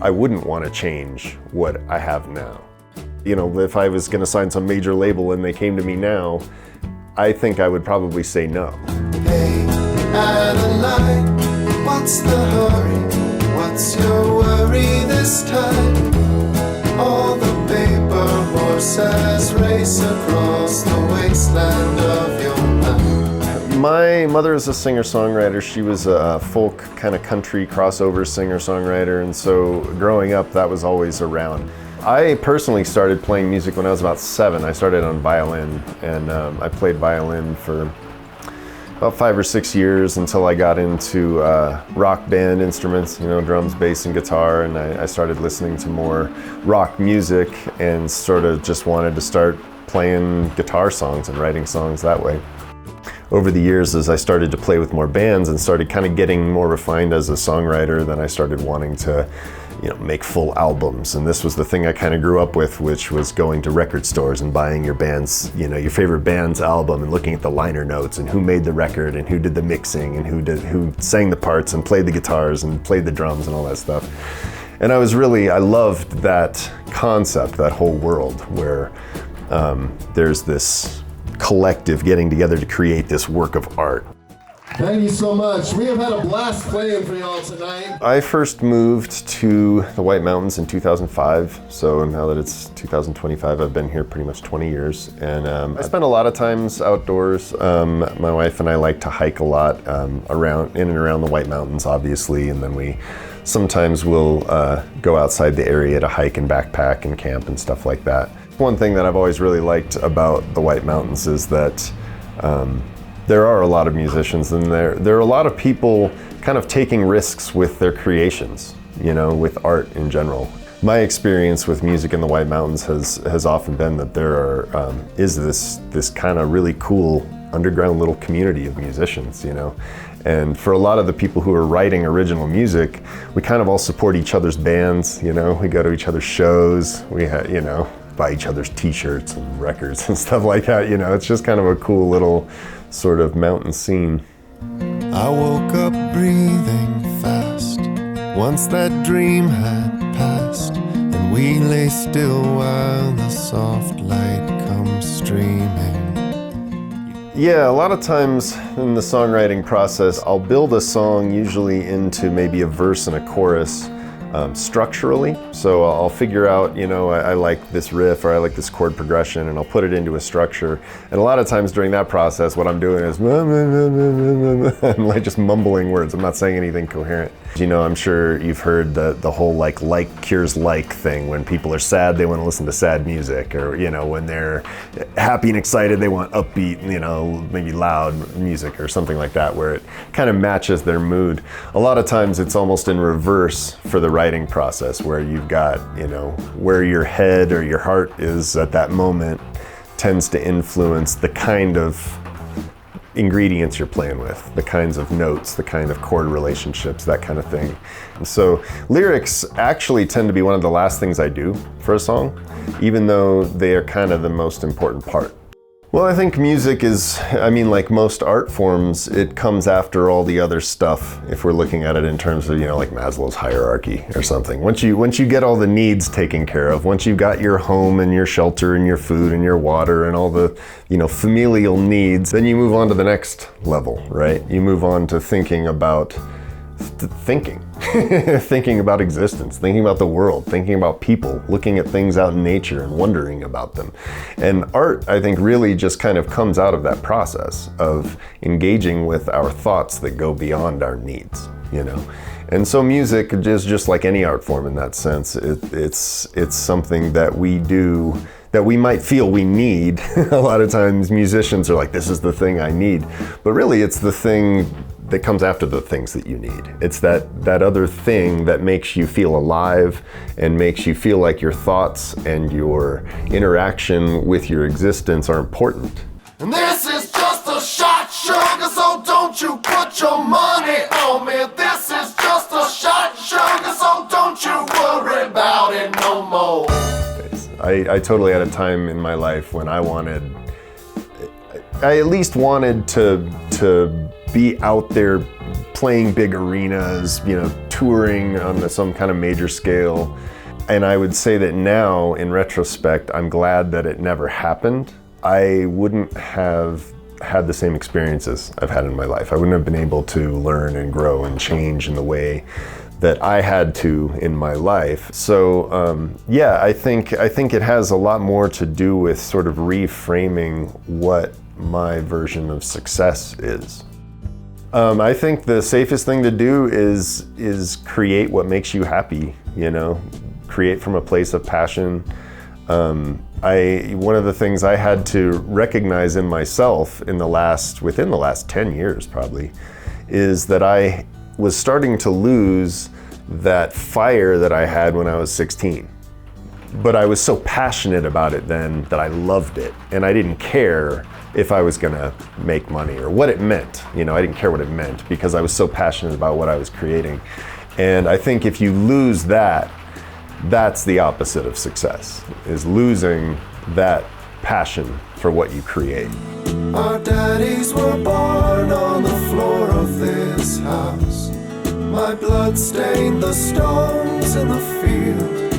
I wouldn't want to change what I have now. You know, if I was going to sign some major label and they came to me now, I think I would probably say no. Hey, Adeline, what's the hurry? What's your worry this time? All the paper horses race across the wasteland of your mind. My mother is a singer-songwriter. She was a folk kind of country crossover singer-songwriter, and so growing up that was always around. I personally started playing music when I was about 7. I started on violin, and I played violin for about 5 or 6 years until I got into rock band instruments, you know, drums, bass, and guitar, and I started listening to more rock music and sort of just wanted to start playing guitar songs and writing songs that way. Over the years, as I started to play with more bands and started kind of getting more refined as a songwriter, then I started wanting to, you know, make full albums. And this was the thing I kind of grew up with, which was going to record stores and buying your band's, you know, your favorite band's album and looking at the liner notes and who made the record and who did the mixing and who sang the parts and played the guitars and played the drums and all that stuff. And I loved that concept, that whole world where there's this collective getting together to create this work of art. Thank you so much. We have had a blast playing for y'all tonight. I first moved to the White Mountains in 2005, so now that it's 2025, I've been here pretty much 20 years. And I spend a lot of times outdoors. My wife and I like to hike a lot in and around the White Mountains, obviously, and then we sometimes will go outside the area to hike and backpack and camp and stuff like that. One thing that I've always really liked about the White Mountains is that there are a lot of musicians, and there are a lot of people kind of taking risks with their creations, you know, with art in general. My experience with music in the White Mountains has often been that there is this kind of really cool underground little community of musicians, you know. And for a lot of the people who are writing original music, we kind of all support each other's bands, you know. We go to each other's shows, you know, buy each other's t-shirts and records and stuff like that, you know. It's just kind of a cool little sort of mountain scene. I woke up breathing fast once that dream had passed, and we lay still while the soft light comes streaming. Yeah, a lot of times in the songwriting process, I'll build a song usually into maybe a verse and a chorus structurally. So I'll figure out, you know, I like this riff or I like this chord progression, and I'll put it into a structure. And a lot of times during that process, what I'm doing is I'm like just mumbling words. I'm not saying anything coherent. You know, I'm sure you've heard the whole like cures like thing. When people are sad, they want to listen to sad music, or, you know, when they're happy and excited, they want upbeat, you know, maybe loud music or something like that, where it kind of matches their mood. A lot of times it's almost in reverse for the writing process, where you've got, you know, where your head or your heart is at that moment tends to influence the kind of ingredients you're playing with, the kinds of notes, the kind of chord relationships, that kind of thing. And so lyrics actually tend to be one of the last things I do for a song, even though they are kind of the most important part. Well, I think music is, I mean, like most art forms, it comes after all the other stuff, if we're looking at it in terms of, you know, like Maslow's hierarchy or something. Once you get all the needs taken care of, once you've got your home and your shelter and your food and your water and all the, you know, familial needs, then you move on to the next level, right? You move on to thinking about thinking about existence, thinking about the world, thinking about people, looking at things out in nature and wondering about them. And art, I think, really just kind of comes out of that process of engaging with our thoughts that go beyond our needs, you know. And so music is just like any art form in that sense. It's something that we do that we might feel we need. A lot of times musicians are like, this is the thing I need. But really it's the thing that comes after the things that you need. It's that other thing that makes you feel alive and makes you feel like your thoughts and your interaction with your existence are important. And this is just a shot, sugar, so don't you put your money on me. This is just a shot, sugar, so don't you worry about it no more. I totally had a time in my life when I at least wanted to be out there playing big arenas, you know, touring on some kind of major scale. And I would say that now, in retrospect, I'm glad that it never happened. I wouldn't have had the same experiences I've had in my life. I wouldn't have been able to learn and grow and change in the way that I had to in my life. So yeah, I think it has a lot more to do with sort of reframing what my version of success is. I think the safest thing to do is create what makes you happy, you know, create from a place of passion. One of the things I had to recognize in myself within the last 10 years probably, is that I was starting to lose that fire that I had when I was 16. But I was so passionate about it then that I loved it, and I didn't care if I was gonna make money or what it meant. You know, I didn't care what it meant because I was so passionate about what I was creating. And I think if you lose that, that's the opposite of success, is losing that passion for what you create. Our daddies were born on the floor of this house. My blood stained the stones in the field.